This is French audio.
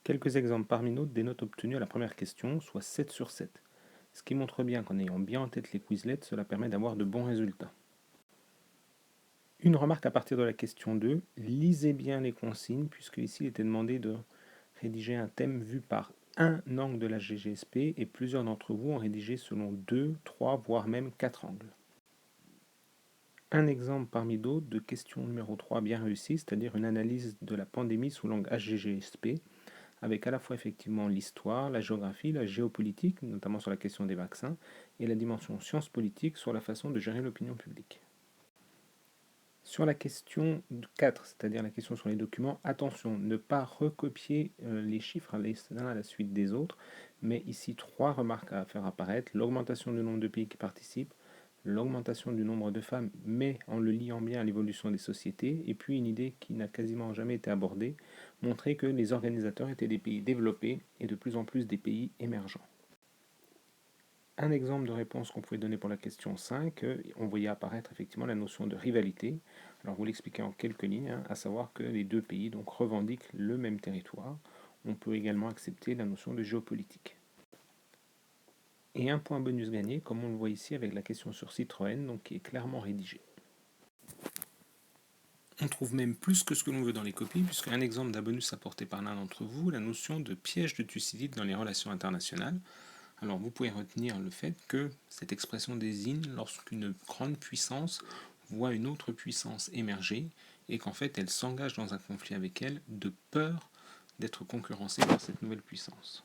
Quelques exemples parmi nous des notes obtenues à la première question, soit 7 sur 7. Ce qui montre bien qu'en ayant bien en tête les Quizlets, cela permet d'avoir de bons résultats. Une remarque à partir de la question 2, lisez bien les consignes, puisque ici il était demandé de rédiger un thème vu par un angle de la GGSP, et plusieurs d'entre vous ont rédigé selon 2, 3, voire même 4 angles. Un exemple parmi d'autres de question numéro 3 bien réussie, c'est-à-dire une analyse de la pandémie sous l'angle HGGSP, avec à la fois effectivement l'histoire, la géographie, la géopolitique, notamment sur la question des vaccins, et la dimension science politique sur la façon de gérer l'opinion publique. Sur la question 4, c'est-à-dire la question sur les documents, attention, ne pas recopier les chiffres les uns à la suite des autres, mais ici 3 remarques à faire apparaître: l'augmentation du nombre de pays qui participent, l'augmentation du nombre de femmes, mais en le liant bien à l'évolution des sociétés, et puis une idée qui n'a quasiment jamais été abordée, montrer que les organisateurs étaient des pays développés et de plus en plus des pays émergents. Un exemple de réponse qu'on pouvait donner pour la question 5, on voyait apparaître effectivement la notion de rivalité. Alors vous l'expliquez en quelques lignes, à savoir que les deux pays donc revendiquent le même territoire. On peut également accepter la notion de géopolitique. Et un point bonus gagné, comme on le voit ici avec la question sur Citroën, donc qui est clairement rédigée. On trouve même plus que ce que l'on veut dans les copies, puisque un exemple d'un bonus apporté par l'un d'entre vous, la notion de piège de Thucydide dans les relations internationales. Alors vous pouvez retenir le fait que cette expression désigne lorsqu'une grande puissance voit une autre puissance émerger et qu'en fait elle s'engage dans un conflit avec elle de peur d'être concurrencée par cette nouvelle puissance.